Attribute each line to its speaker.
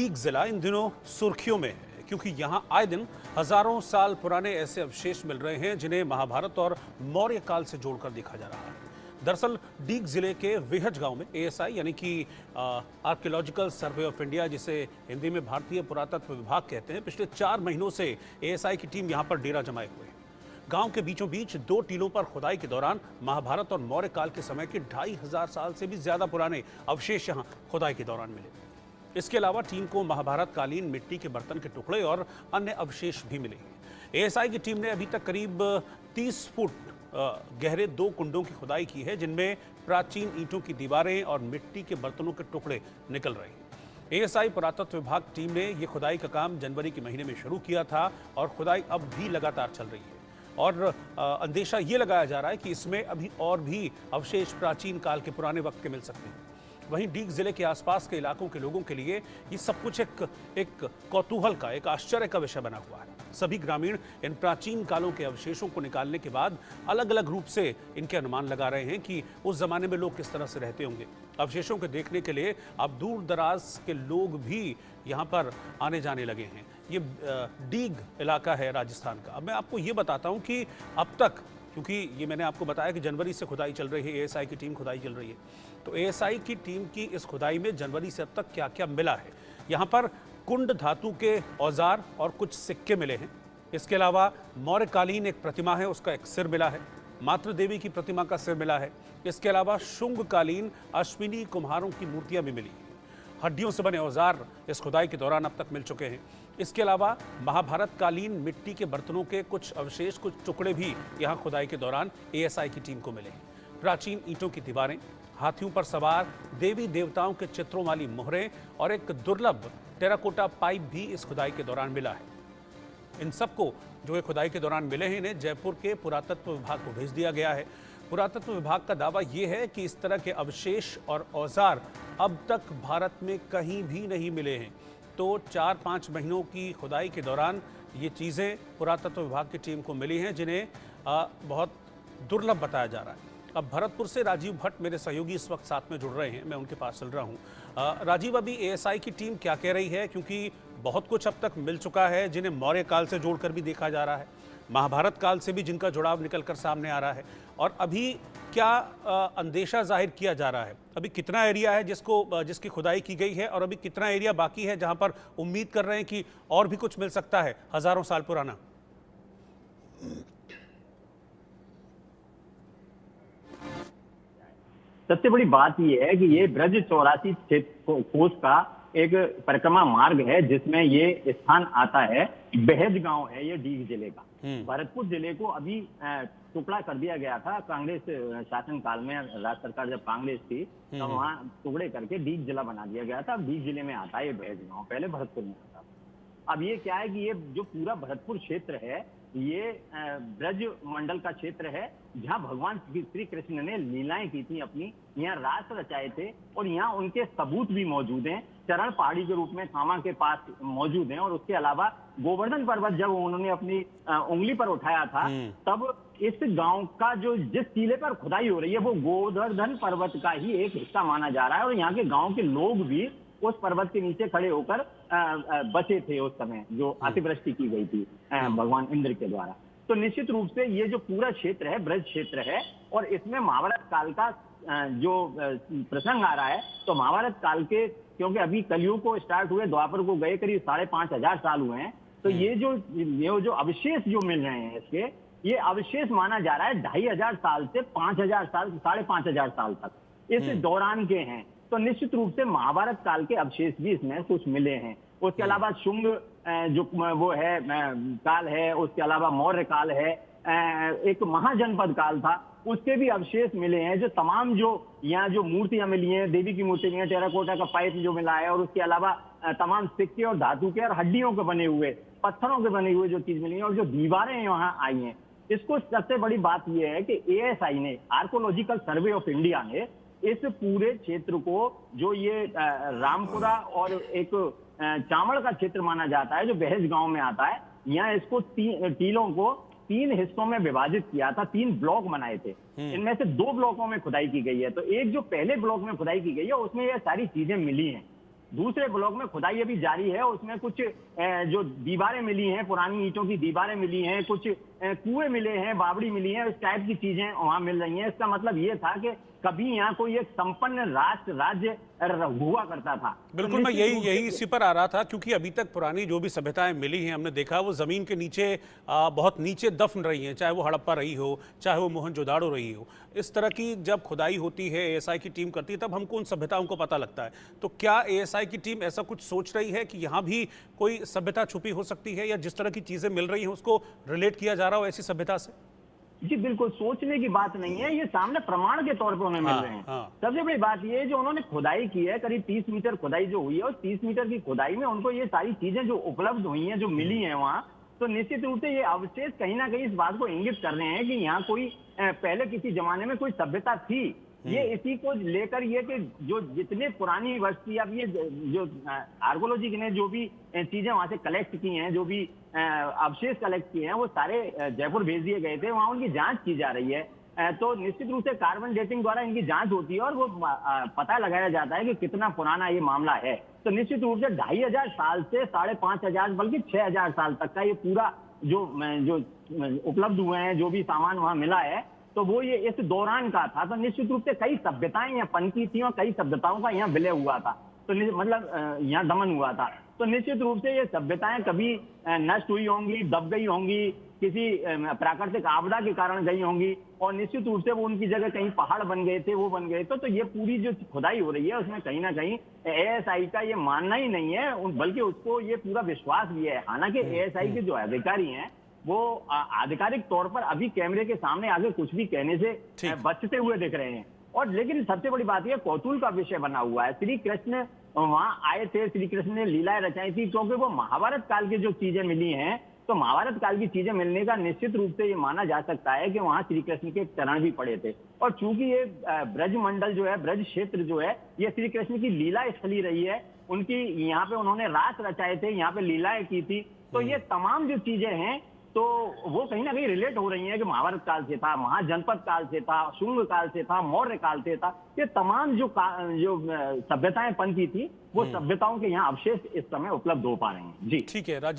Speaker 1: एक जिला इन दिनों सुर्खियों में है क्योंकि यहाँ आए दिन हजारों साल पुराने ऐसे अवशेष मिल रहे हैं जिन्हें महाभारत और मौर्य काल से जोड़कर देखा जा रहा है। दरअसल डीग जिले के वेहज गांव में एएसआई यानी कि आर्कियोलॉजिकल सर्वे ऑफ इंडिया, जिसे हिंदी में भारतीय पुरातत्व विभाग कहते हैं, पिछले 4 महीनों से एएसआई की टीम यहाँ पर डेरा जमाए हुए है। गांव के बीचों बीच 2 टीलों पर खुदाई के दौरान महाभारत और मौर्य काल के समय के 2500 साल से भी ज्यादा पुराने अवशेष यहाँ खुदाई के दौरान मिले। इसके अलावा टीम को महाभारत कालीन मिट्टी के बर्तन के टुकड़े और अन्य अवशेष भी मिले हैं। एएसआई की टीम ने अभी तक करीब 30 फुट गहरे 2 कुंडों की खुदाई की है, जिनमें प्राचीन ईंटों की दीवारें और मिट्टी के बर्तनों के टुकड़े निकल रहे हैं। एएसआई पुरातत्व विभाग टीम ने यह खुदाई का काम जनवरी के महीने में शुरू किया था और खुदाई अब भी लगातार चल रही है और अंदेशा ये लगाया जा रहा है कि इसमें अभी और भी अवशेष प्राचीन काल के पुराने वक्त के मिल सकते हैं। वहीं डीग जिले के आसपास के इलाकों के लोगों के लिए ये सब कुछ एक कौतूहल का, एक आश्चर्य का विषय बना हुआ है। सभी ग्रामीण इन प्राचीन कालों के अवशेषों को निकालने के बाद अलग अलग रूप से इनके अनुमान लगा रहे हैं कि उस जमाने में लोग किस तरह से रहते होंगे। अवशेषों को देखने के लिए अब दूर दराज के लोग भी यहाँ पर आने जाने लगे हैं। ये डीग इलाका है राजस्थान का। अब मैं आपको ये बताता हूँ कि अब तक, क्योंकि ये मैंने आपको बताया कि जनवरी से खुदाई चल रही है, एएसआई की टीम खुदाई चल रही है, तो एएसआई की टीम की इस खुदाई में जनवरी से अब तक क्या क्या मिला है। यहाँ पर कुंड धातु के औजार और कुछ सिक्के मिले हैं। इसके अलावा मौर्यकालीन एक प्रतिमा है, उसका एक सिर मिला है। मातृ देवी की प्रतिमा का सिर मिला है। इसके अलावा शुंगकालीन अश्विनी कुम्हारों की मूर्तियां भी मिली। हड्डियों से बने औजार इस खुदाई के दौरान अब तक मिल चुके हैं। इसके अलावा महाभारत कालीन मिट्टी के बर्तनों के कुछ अवशेष, कुछ टुकड़े भी यहाँ खुदाई के दौरान एएसआई की टीम को मिले हैं। प्राचीन ईंटों की दीवारें, हाथियों पर सवार देवी देवताओं के चित्रों वाली मोहरें और एक दुर्लभ टेराकोटा पाइप भी इस खुदाई के दौरान मिला है। इन सबको जो ये खुदाई के दौरान मिले हैं, इन्हें जयपुर के पुरातत्व विभाग को भेज दिया गया है। पुरातत्व विभाग का दावा यह है कि इस तरह के अवशेष और औजार अब तक भारत में कहीं भी नहीं मिले हैं। तो 4-5 महीनों की खुदाई के दौरान ये चीज़ें पुरातत्व विभाग की टीम को मिली हैं, जिन्हें बहुत दुर्लभ बताया जा रहा है। अब भरतपुर से राजीव भट्ट मेरे सहयोगी इस वक्त साथ में जुड़ रहे हैं, मैं उनके पास चल रहा हूँ। राजीव, अभी एएसआई की टीम क्या कह रही है, क्योंकि बहुत कुछ अब तक मिल चुका है जिन्हें मौर्य काल से जोड़कर भी देखा जा रहा है, महाभारत काल से भी जिनका जुड़ाव निकलकर सामने आ रहा है, और अभी क्या अंदेशा जाहिर किया जा रहा है, अभी कितना एरिया है जिसकी खुदाई की गई है और अभी कितना एरिया बाकी है जहां पर उम्मीद कर रहे हैं कि और भी कुछ मिल सकता है हजारों साल पुराना?
Speaker 2: सबसे बड़ी बात यह है कि ये ब्रज 84 कोस का एक परिक्रमा मार्ग है, जिसमें ये स्थान आता है। बेहज गांव है ये डीग जिले का। भरतपुर जिले को अभी टुकड़ा कर दिया गया था कांग्रेस शासन काल में। राज्य सरकार जब कांग्रेस थी तो वहां टुकड़े करके डीग जिला बना दिया गया था। अब डीग जिले में आता है ये बेहज गांव, पहले भरतपुर में आता था। अब ये क्या है कि ये जो पूरा भरतपुर क्षेत्र है, ये ब्रज मंडल का क्षेत्र है, जहां भगवान श्री कृष्ण ने लीलाएं की थी अपनी, यहाँ रास रचाए थे और यहाँ उनके सबूत भी मौजूद हैं। चरण पहाड़ी के रूप में खामा के पास मौजूद हैं। और उसके अलावा गोवर्धन पर्वत जब उन्होंने अपनी उंगली पर उठाया था, तब इस गांव का जो जिस टीले पर खुदाई हो रही है वो गोवर्धन पर्वत का ही एक हिस्सा माना जा रहा है। और यहाँ के गांव के लोग भी उस पर्वत के नीचे खड़े होकर बचे थे उस समय जो अतिवृष्टि की गई थी भगवान इंद्र के द्वारा। तो निश्चित रूप से ये जो पूरा क्षेत्र है ब्रज क्षेत्र है, और इसमें महाभारत काल का जो प्रसंग आ रहा है, तो महाभारत काल के, क्योंकि अभी कलयुग को स्टार्ट हुए, द्वापर को गए करीब 5,500 साल हुए हैं, तो ये जो अवशेष जो मिल रहे हैं इसके, ये अवशेष माना जा रहा है 2,500 साल से 5,000 साल, 5,500 साल तक इस दौरान के हैं। तो निश्चित रूप से महाभारत काल के अवशेष भी इसमें कुछ मिले हैं। उसके अलावा शुंग जो वो है काल है, उसके अलावा मौर्य काल है, एक महाजनपद काल था, उसके भी अवशेष मिले हैं। जो तमाम जो यहाँ जो मूर्तियां मिली हैं, देवी की मूर्ति मिली है, टेराकोटा का पाइप जो मिला है, और उसके अलावा तमाम सिक्के और धातु के और हड्डियों के बने हुए, पत्थरों के बने हुए जो चीज मिली है, और जो दीवारें यहाँ आई हैं। इसको सबसे बड़ी बात यह है कि एएसआई ने, आर्कियोलॉजिकल सर्वे ऑफ इंडिया ने, इस पूरे क्षेत्र को, जो ये रामपुरा और एक चामड़ का क्षेत्र माना जाता है जो बेहज गांव में आता है, यहाँ इसको टीलों को 3 हिस्सों में विभाजित किया था, 3 ब्लॉक बनाए थे। इनमें से 2 ब्लॉकों में खुदाई की गई है। तो एक जो पहले ब्लॉक में खुदाई की गई है उसमें ये सारी चीजें मिली हैं। दूसरे ब्लॉक में खुदाई अभी जारी है, उसमें कुछ जो दीवारें मिली हैं, पुरानी ईंटों की दीवारें मिली हैं, कुछ कुएं मिले हैं, बावड़ी मिली हैं, इस टाइप की चीजें वहां मिल रही हैं। इसका मतलब ये था कि कभी यहाँ कोई एक संपन्न राज्य हुआ करता था।
Speaker 1: बिल्कुल, मैं यही इसी पर आ रहा था, क्योंकि अभी तक पुरानी जो भी सभ्यताएं मिली हैं हमने देखा वो जमीन के नीचे बहुत नीचे दफन रही हैं, चाहे वो हड़प्पा रही हो, चाहे वो मोहनजोदाड़ो रही हो। इस तरह की जब खुदाई होती है, एएसआई की टीम करती है, तब हमको उन सभ्यताओं को पता लगता है। तो क्या एएसआई की टीम ऐसा कुछ सोच रही है कि यहाँ भी कोई सभ्यता छुपी हो सकती है, या जिस तरह की चीजें मिल रही हैं उसको रिलेट किया जा रहा हो ऐसी सभ्यता से?
Speaker 2: जी बिल्कुल, सोचने की बात नहीं है, ये सामने प्रमाण के तौर पे उन्हें मिल रहे हैं। सबसे बड़ी बात ये है, जो उन्होंने खुदाई की है, करीब 30 मीटर खुदाई जो हुई है, उस 30 मीटर की खुदाई में उनको ये सारी चीजें जो उपलब्ध हुई हैं, जो मिली हैं वहां, तो निश्चित रूप से ये अवशेष कहीं ना कहीं इस बात को इंगित कर रहे हैं कि यहाँ कोई पहले किसी जमाने में कोई सभ्यता थी। ये इसी को लेकर ये कि जो जितने पुरानी वस्ती, अब ये जो आर्कोलॉजी ने जो भी चीजें वहां से कलेक्ट की हैं, जो भी अवशेष कलेक्ट किए हैं, वो सारे जयपुर भेज दिए गए थे, वहां उनकी जांच की जा रही है। तो निश्चित रूप से कार्बन डेटिंग द्वारा इनकी जांच होती है और वो पता लगाया जाता है कि कितना पुराना ये मामला है। तो निश्चित रूप से 2500 साल से 5500 बल्कि 6000 साल तक का ये पूरा जो उपलब्ध हुए हैं, जो भी सामान वहां मिला है, तो वो ये इस दौरान का था। तो निश्चित रूप से कई सभ्यताएं यहाँ पनपी थी और कई सभ्यताओं का यहाँ विलय हुआ था, तो मतलब यहाँ दमन हुआ था। तो निश्चित रूप से ये सभ्यताएं कभी नष्ट हुई होंगी, दब गई होंगी, किसी प्राकृतिक आपदा के कारण गई होंगी, और निश्चित रूप से वो उनकी जगह कहीं पहाड़ बन गए थे, वो बन गए। तो ये पूरी जो खुदाई हो रही है उसमें कहीं ना कहीं एएसआई का ये मानना ही नहीं है, बल्कि उसको ये पूरा विश्वास भी है। हालांकि एएसआई के जो अधिकारी हैं वो आधिकारिक तौर पर अभी कैमरे के सामने आगे कुछ भी कहने से बचते हुए दिख रहे हैं। और लेकिन सबसे बड़ी बात यह कौतूहल का विषय बना हुआ है। श्री कृष्ण वहां आए थे, श्री कृष्ण ने लीलाएं रचाई थी, क्योंकि वो महाभारत काल की जो चीजें मिली हैं, तो महाभारत काल की चीजें मिलने का निश्चित रूप से ये माना जा सकता है कि वहां श्री कृष्ण के चरण भी पड़े थे। और चूंकि ये ब्रज मंडल जो है, ब्रज क्षेत्र जो है, ये श्री कृष्ण की लीला स्थली रही है, उनकी यहाँ पे उन्होंने रास रचाए थे, यहाँ पे लीलाएं की थी। तो ये तमाम जो चीजें हैं, तो वो कहीं ना कहीं रिलेट हो रही हैं कि महाभारत काल से था, महाजनपद काल से था, शुंग काल से था, मौर्य काल से था। ये तमाम जो सभ्यताएं पनपी थी, वो सभ्यताओं के यहाँ अवशेष इस समय उपलब्ध हो पा रहे हैं। जी
Speaker 1: ठीक है राज।